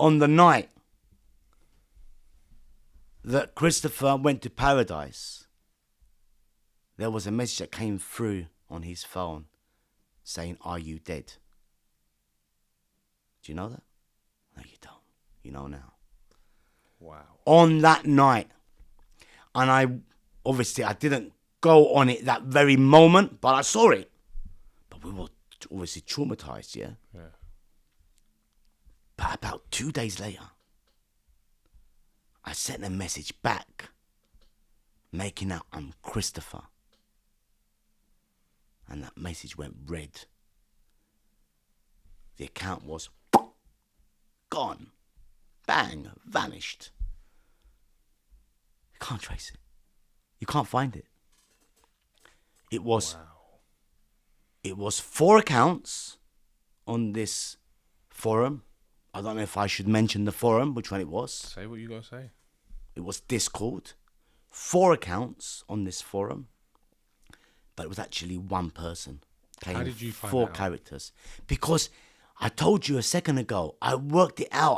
on the night that Christopher went to paradise, there was a message that came through on his phone saying, "Are you dead?" Do you know that? No, you don't. You know now. Wow. On that night, and I didn't go on it that very moment, but I saw it. But we were obviously traumatized, yeah? Yeah. But about 2 days later, I sent a message back making out I'm Christopher. And that message went red. The account was gone. Bang, vanished. You can't trace it. You can't find it. It was 4 accounts on this forum. I don't know if I should mention the forum, which one it was. Say what you got to say. It was Discord. 4 accounts on this forum. But it was actually one person. How did you find 4 that out? characters. Because I told you a second ago, I worked it out.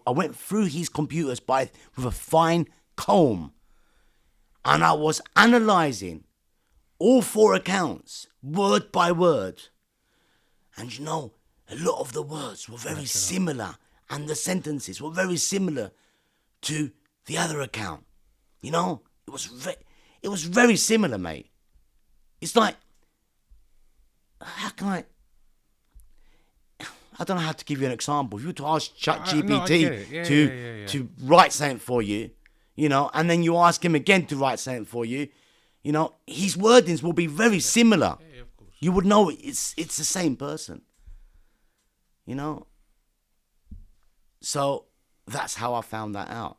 I went through his computers with a fine comb. And I was analysing all 4 accounts, word by word. And you know, a lot of the words were very similar. And the sentences were very similar to the other account. You know, it was very similar, mate. It's like, how can I don't know how to give you an example. If you were to ask ChatGPT to write something for you, you know, and then you ask him again to write something for you, you know, his wordings will be very similar. Yeah, of course. You would know it's the same person, you know. So that's how I found that out.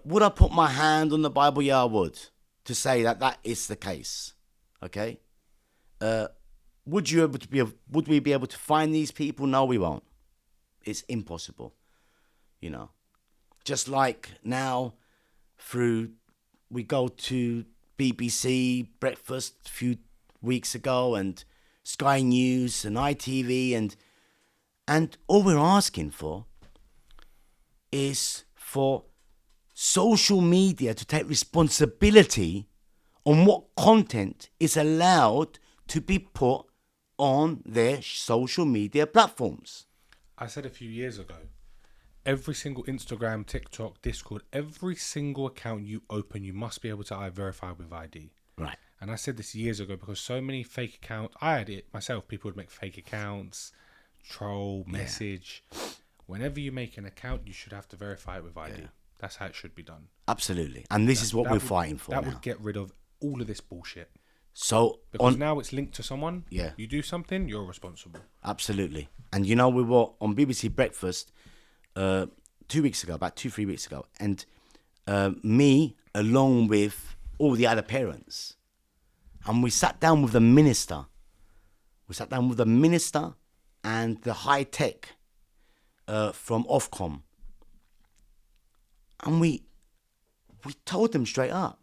Would I put my hand on the Bible? Yeah, I would, to say that is the case. Okay. Would we be able to find these people? No, we won't. It's impossible. You know. Just like now, we go to BBC Breakfast a few weeks ago, and Sky News and ITV, and all we're asking for is for social media to take responsibility on what content is allowed to be put on their social media platforms. I said a few years ago, every single Instagram, TikTok, Discord, every single account you open, you must be able to verify with ID. Right. And I said this years ago because so many fake accounts, I had it myself, people would make fake accounts, troll, message. Whenever you make an account, you should have to verify it with ID. Yeah. That's how it should be done. Absolutely. And this is what we're fighting for now. That would get rid of all of this bullshit. So because now it's linked to someone. Yeah. You do something, you're responsible. Absolutely. And you know, we were on BBC Breakfast 2 weeks ago, about 2-3 weeks ago, and me along with all the other parents, and we sat down with the minister. We sat down with the minister and the high tech from Ofcom, and we told them straight up,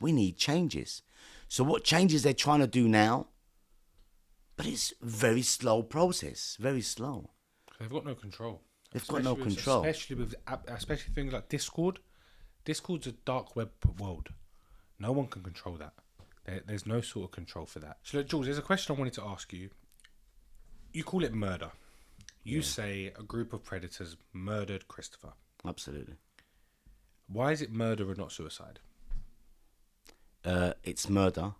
we need changes. So what changes they're trying to do now? But it's very slow process, very slow. They've got no control. Especially things like Discord. Discord's a dark web world. No one can control that. There's no sort of control for that. So, look, Jules, there's a question I wanted to ask you. You call it murder. You say a group of predators murdered Christopher. Absolutely. Why is it murder and not suicide? It's murder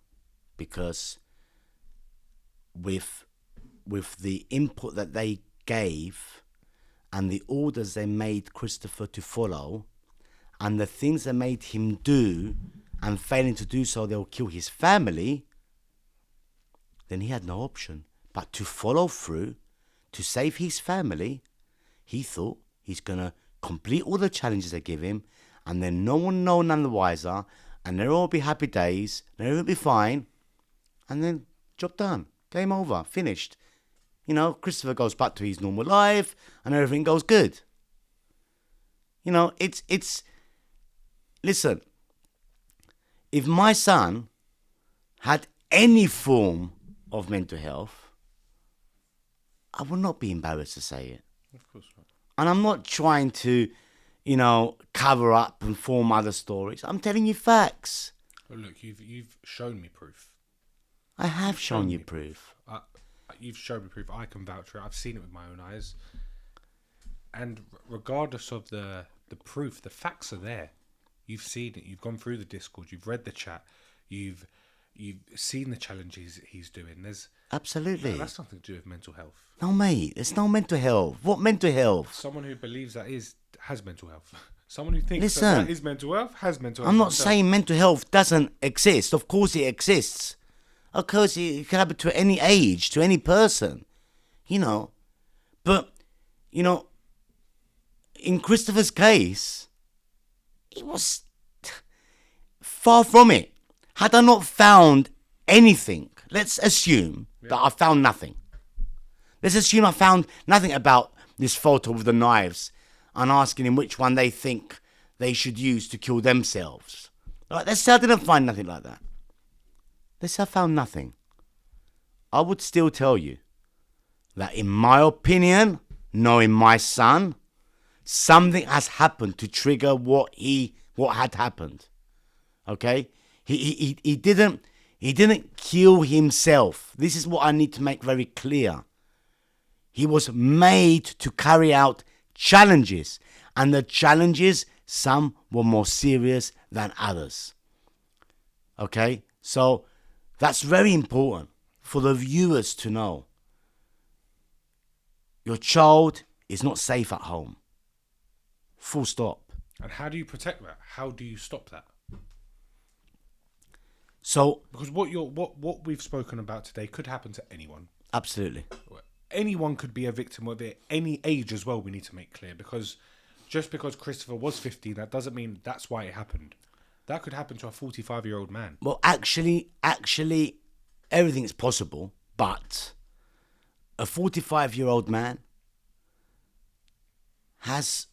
because with the input that they gave and the orders they made Christopher to follow and the things they made him do, and failing to do so they'll kill his family, then he had no option but to follow through to save his family. He thought he's going to complete all the challenges they give him, and then no one know none the wiser, and they'll all be happy days, and everything will be fine, and then job done, game over, finished. You know, Christopher goes back to his normal life, and everything goes good. You know, it's. Listen, if my son had any form of mental health, I would not be embarrassed to say it. Of course not. And I'm not trying to, you know, cover up and form other stories. I'm telling you facts. Well, look, you've shown me proof. I have shown you proof. You've shown me proof. I can vouch for it. I've seen it with my own eyes. And regardless of the proof, the facts are there. You've seen it. You've gone through the Discord. You've read the chat. You've seen the challenges he's doing. There's Absolutely. that's nothing to do with mental health. No, mate. It's no mental health. What mental health? Someone who believes that has mental health. Someone who thinks Listen, that is mental health has mental health. I'm not themselves. saying mental health doesn't exist. Of course it exists. Of course it can happen to any age, to any person. You know. But, you know, in Christopher's case, it was far from it. Had I not found anything, let's assume that I found nothing. Let's assume I found nothing about this photo with the knives and asking him which one they think they should use to kill themselves. Like, let's say I didn't find nothing like that. Let's say I found nothing. I would still tell you that, in my opinion, knowing my son, something has happened to trigger what had happened. Okay? He didn't kill himself. This is what I need to make very clear. He was made to carry out challenges, and the challenges, some were more serious than others. Okay? So that's very important for the viewers to know. Your child is not safe at home. Full stop. And how do you protect that? How do you stop that? So, Because what we've spoken about today could happen to anyone. absolutely. Anyone could be a victim of it, any age as well, we need to make clear. Because just because Christopher was 15, that doesn't mean that's why it happened. That could happen to a 45-year-old man. Well, actually, everything's possible, but a 45-year-old man has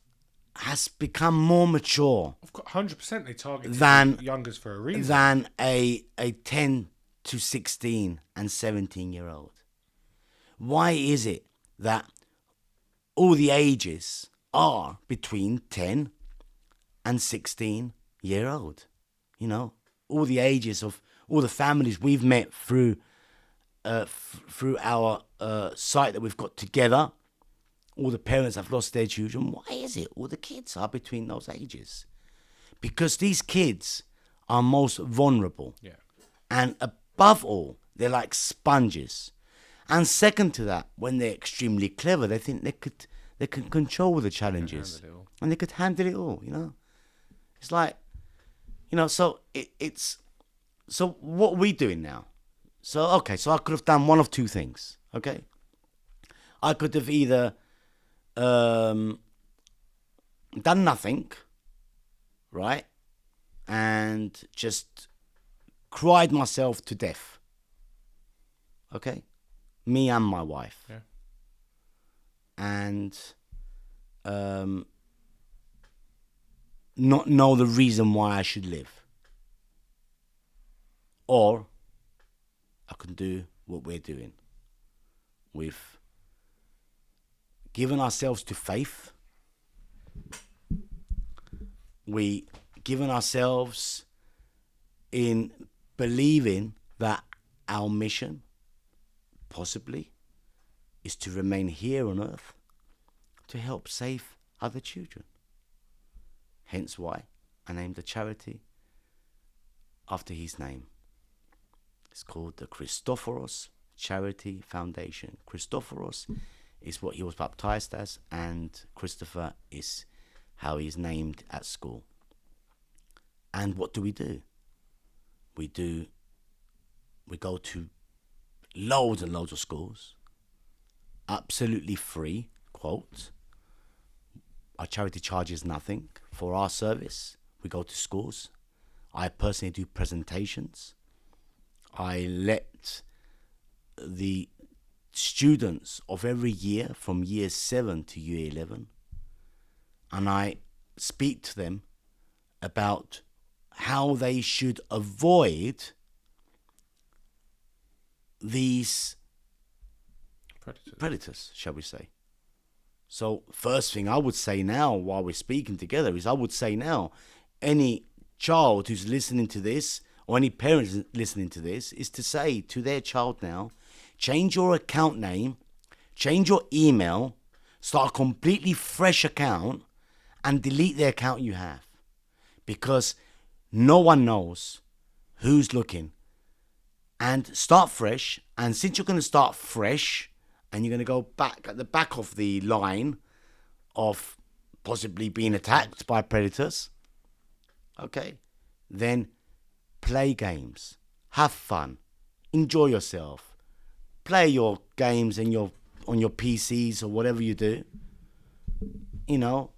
become more mature Of course, 100% they target than youngers for a reason. than a 10 to 16 and 17-year-old. Why is it that all the ages are between 10 and 16-year-old? You know, all the ages of all the families we've met through our site that we've got together. All the parents have lost their children. Why is it all the kids are between those ages? Because these kids are most vulnerable. Yeah. And above all, they're like sponges. And second to that, when they're extremely clever, they think they can control the challenges. handle it all. And they could handle it all, you know? It's like, you know, so it's... So what are we doing now? So I could have done one of two things, okay? I could have either done nothing, right? And just cried myself to death. Okay? Me and my wife. Yeah. And not know the reason why I should live. Or I can do what we're doing. We've given ourselves to faith. We given ourselves in believing that our mission possibly is to remain here on earth to help save other children. Hence why I named the charity after his name. It's called the Christophoros Charity Foundation. Christophoros is what he was baptized as, and Christopher is how he's named at school. And what do? We go to loads and loads of schools, absolutely free, quote. Our charity charges nothing for our service. We go to schools. I personally do presentations. I let the students of every year from year 7 to year 11, and I speak to them about how they should avoid these predators, shall we say. So first thing I would say now while we're speaking together is I would say now, any child who's listening to this or any parents listening to this is to say to their child now, change your account name, change your email, start a completely fresh account and delete the account you have. Because no one knows who's looking. And start fresh. And since you're going to start fresh and you're going to go back at the back of the line of possibly being attacked by predators, okay, then play games, have fun, enjoy yourself, play your games and on your PCs or whatever you do, you know,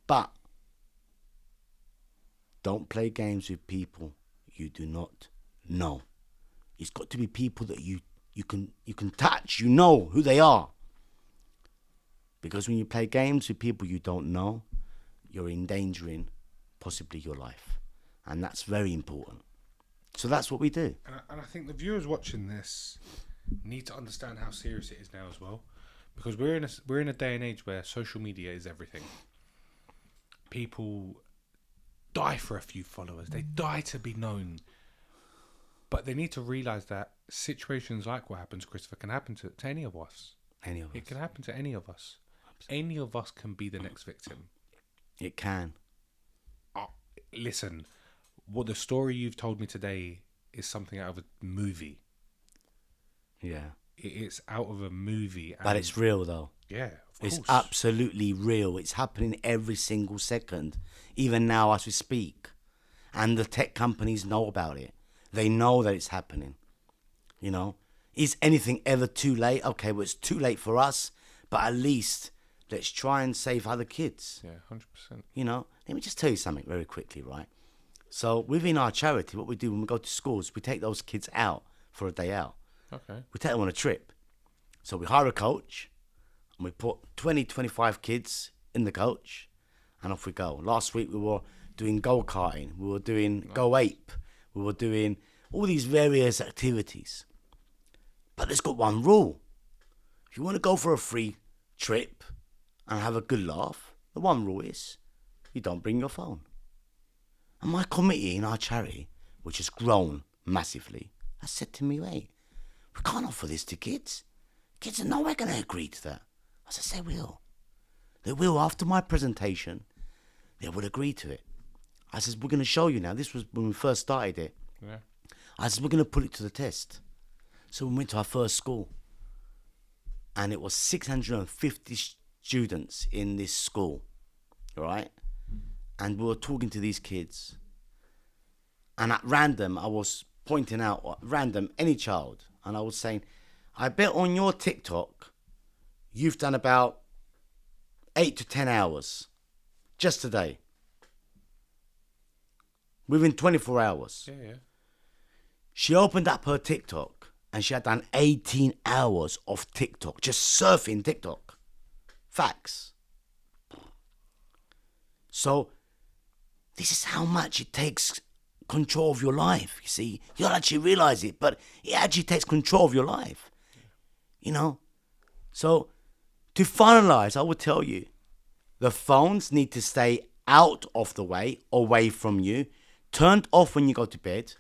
but don't play games with people you do not know. It's got to be people that you can touch, you know who they are. Because when you play games with people you don't know, you're endangering possibly your life. And that's very important. So that's what we do. And I think the viewers watching this need to understand how serious it is now as well. Because we're in a day and age where social media is everything. People die for a few followers. They die to be known. But they need to realise that situations like what happens, Christopher, can happen to any of us. It can happen to any of us. Absolutely. Any of us can be the next victim. It can. Listen, what the story you've told me today is something out of a movie. Yeah. It's out of a movie. But it's real though. Yeah, of course. It's absolutely real. It's happening every single second, even now as we speak. And the tech companies know about it. They know that it's happening. You know, is anything ever too late? Okay, well, it's too late for us, but at least let's try and save other kids. Yeah, 100%. You know, let me just tell you something very quickly, right? So within our charity, what we do when we go to schools, we take those kids out for a day out. Okay. We take them on a trip. So we hire a coach and we put 20, 25 kids in the coach and off we go. Last week we were doing go-karting. We were doing Go Ape. We were doing all these various activities. But there's got one rule. If you want to go for a free trip and have a good laugh, the one rule is you don't bring your phone. And my committee in our charity, which has grown massively, has said to me, wait, we can't offer this to kids. Kids are nowhere going to agree to that. I said, they will. They will. After my presentation, they will agree to it. I said, we're going to show you now. This was when we first started it. Yeah. I said, we're going to put it to the test. So we went to our first school. And it was 650 students in this school. Right? And we were talking to these kids. And at random, I was pointing out, at random, any child. And I was saying, I bet on your TikTok, you've done about 8 to 10 hours. Just today. Within 24 hours. Yeah. She opened up her TikTok and she had done 18 hours of TikTok. Just surfing TikTok. Facts. So, this is how much it takes control of your life, you see. You don't actually realise it, but it actually takes control of your life. You know? So, to finalise, I would tell you, the phones need to stay out of the way, away from you, turned off when you go to bed.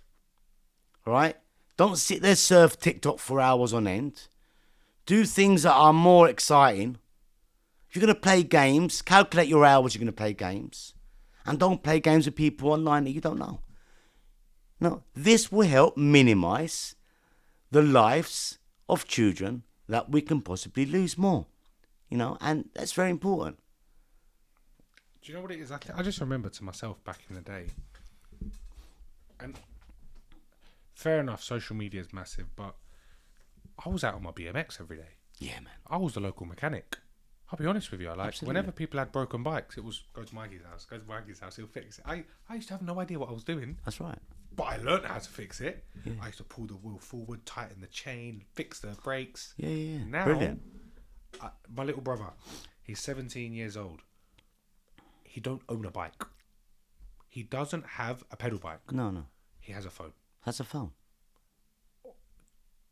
Alright? Don't sit there surf TikTok for hours on end. Do things that are more exciting. If you're going to play games, calculate your hours you're going to play games. And don't play games with people online that you don't know. No, this will help minimise the lives of children that we can possibly lose more. You know, and that's very important. Do you know what it is? I just remember to myself back in the day. And fair enough, social media is massive, but I was out on my BMX every day. Yeah, man. I was the local mechanic. I'll be honest with you. Like, Absolutely. whenever people had broken bikes, it was go to Mikey's house, he'll fix it. I used to have no idea what I was doing, That's right. but I learned how to fix it. Yeah. I used to pull the wheel forward, tighten the chain, fix the brakes. Yeah. Now, Brilliant. My little brother, he's 17 years old. He don't own a bike. He doesn't have a pedal bike. No. He has a phone. That's a phone.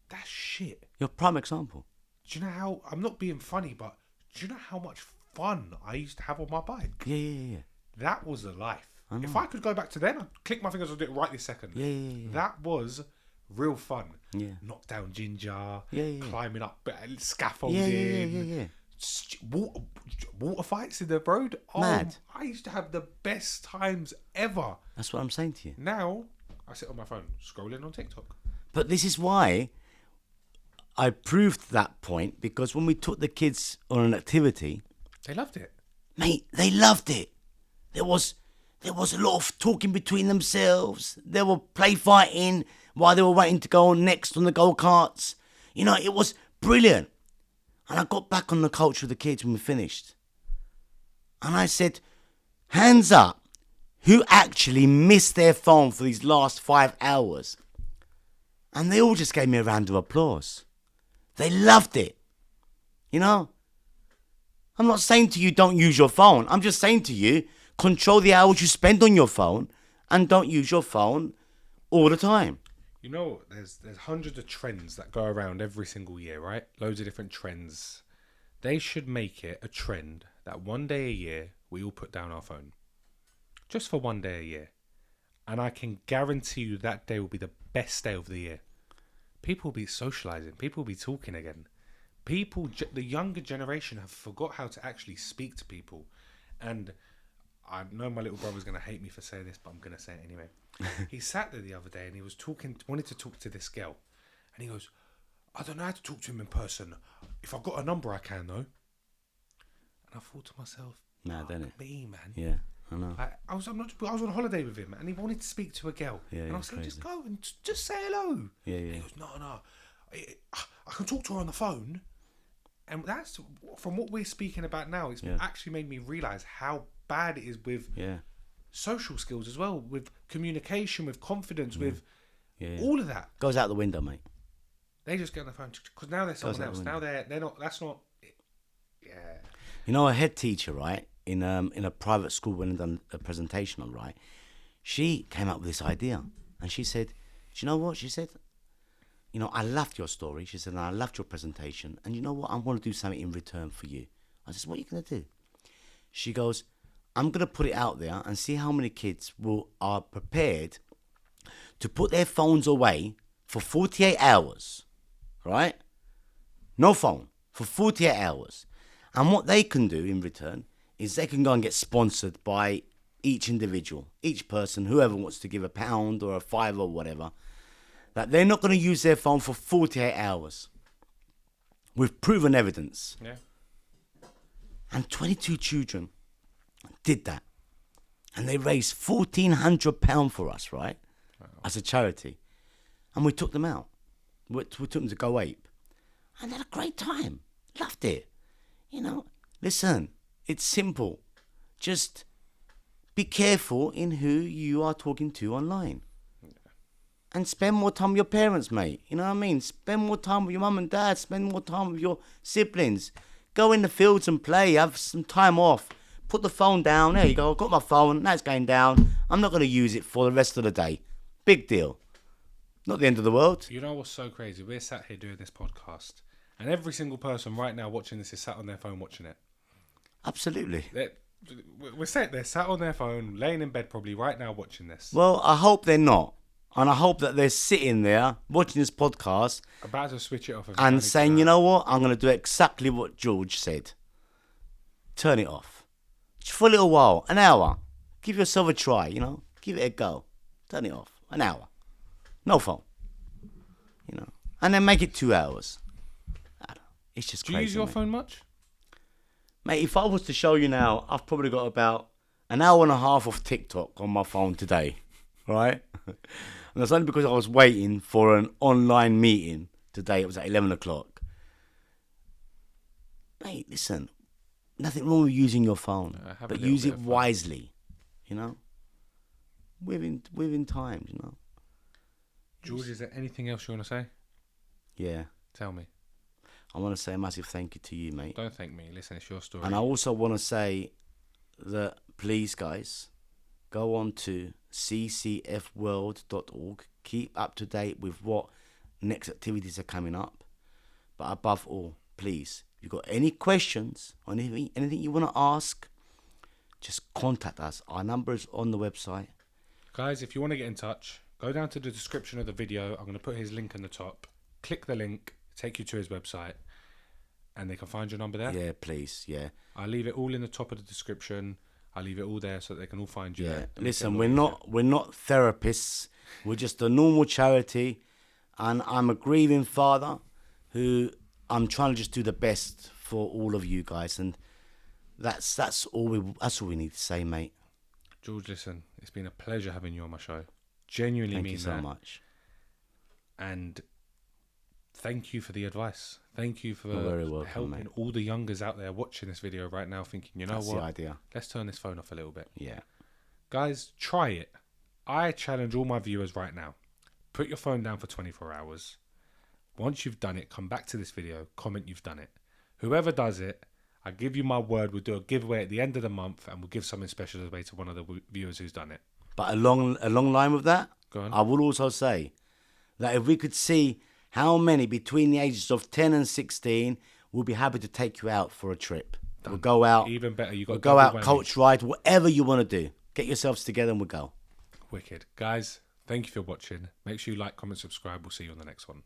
That's shit. You're a prime example. Do you know how, I'm not being funny, but do you know how much fun I used to have on my bike? Yeah. That was a life. I know. If I could go back to then, I'd click my fingers and do it right this second. Yeah. That was real fun. Yeah. Knock down ginger, Yeah. climbing up scaffolding, Yeah. water fights in the road. Mad. I used to have the best times ever. That's what I'm saying to you. Now, I sit on my phone, scrolling on TikTok. But this is why I proved that point, because when we took the kids on an activity, They loved it. mate, they loved it. There was a lot of talking between themselves. They were play fighting while they were waiting to go on next on the go-karts. You know, it was brilliant. And I got back on the culture of the kids when we finished. And I said, hands up, who actually missed their phone for these last 5 hours? And they all just gave me a round of applause. They loved it. You know? I'm not saying to you don't use your phone. I'm just saying to you, control the hours you spend on your phone and don't use your phone all the time. You know, there's hundreds of trends that go around every single year, right? Loads of different trends. They should make it a trend that one day a year we all put down our phone. Just for one day a year. And I can guarantee you that day will be the best day of the year. People will be socializing. People will be talking again. The younger generation have forgot how to actually speak to people. And I know my little brother's going to hate me for saying this, but I'm going to say it anyway. He sat there the other day and he was wanted to talk to this girl. And he goes, I don't know how to talk to him in person. If I've got a number, I can, though. And I thought to myself, Mad, isn't it? me, man. Yeah, I know. I was on holiday with him and he wanted to speak to a girl. Yeah, and I it's said, just crazy. go and just say hello. Yeah. And he goes, no. I can talk to her on the phone. And that's, from what we're speaking about now, it's actually made me realise how bad it is with social skills as well, with communication, with confidence, with all of that. Goes out the window, mate. They just get on the phone because now they're someone else. Now they're not. That's not. Yeah. You know, a head teacher, right, in a private school when I done a presentation on, right, she came up with this idea, and she said, "Do you know what?" She said, "You know, I loved your story." She said, "And I loved your presentation, and you know what? I want to do something in return for you." I said, "What are you gonna do?" She goes, "I'm gonna put it out there and see how many kids are prepared to put their phones away for 48 hours, right? No phone for 48 hours. And what they can do in return is they can go and get sponsored by each individual, each person, whoever wants to give £1 or £5 or whatever, that they're not going to use their phone for 48 hours with proven evidence." Yeah. And 22 children did that. And they raised £1,400 for us, right? Wow. As a charity. And we took them out. We took them to Go Ape. And they had a great time. Loved it. You know, listen, it's simple. Just be careful in who you are talking to online. And spend more time with your parents, mate. You know what I mean? Spend more time with your mum and dad. Spend more time with your siblings. Go in the fields and play. Have some time off. Put the phone down. There you go. I've got my phone. Now it's going down. I'm not going to use it for the rest of the day. Big deal. Not the end of the world. You know what's so crazy? We're sat here doing this podcast, and every single person right now watching this is sat on their phone watching it. Absolutely. We're sat on their phone, laying in bed probably right now watching this. Well, I hope they're not. And I hope that they're sitting there watching this podcast About to switch it off. and saying, you know what? I'm going to do exactly what George said. Turn it off. Just for a little while. An hour. Give yourself a try, you know. Give it a go. Turn it off. An hour. No phone. You know. And then make it 2 hours. I don't know. It's just crazy. Do you use your mate. phone much? Mate, if I was to show you now, I've probably got about an hour and a half of TikTok on my phone today. Right? And that's only because I was waiting for an online meeting today. It was at 11 o'clock. Mate, listen. nothing wrong with using your phone, have a but little use bit it of fun. wisely. You know, within times. You know. George, is there anything else you want to say? Yeah. Tell me. I want to say a massive thank you to you, mate. Don't thank me. Listen, it's your story. And I also want to say that, please, guys, go on to ccfworld.org. Keep up to date with what next activities are coming up. But above all, please, if you've got any questions or anything you want to ask, just contact us. Our number is on the website. Guys, if you want to get in touch, go down to the description of the video. I'm going to put his link in the top. Click the link, take you to his website, and they can find your number there. Yeah, please, yeah. I'll leave it all in the top of the description. I'll leave it all there so that they can all find you. Yeah. there. Listen, we're not therapists. We're just a normal charity, and I'm a grieving father who I'm trying to just do the best for all of you guys, and that's all we need to say, mate. George, listen, it's been a pleasure having you on my show. Genuinely Thank mean you so that. much. And thank you for the advice. Thank you for You're very welcome, helping mate. all the youngers out there watching this video right now thinking, you know That's what? the idea. Let's turn this phone off a little bit. Yeah. Guys, try it. I challenge all my viewers right now. Put your phone down for 24 hours. Once you've done it, come back to this video, comment you've done it. Whoever does it, I give you my word, we'll do a giveaway at the end of the month and we'll give something special away to one of the viewers who's done it. But along line with that, Go on. I would also say that if we could see how many between the ages of 10 and 16, we'll be happy to take you out for a trip. We'll go out. Even better, you got We'll go out, double whammy. coach ride, whatever you want to do. Get yourselves together and we'll go. Wicked. Guys, thank you for watching. Make sure you like, comment, subscribe. We'll see you on the next one.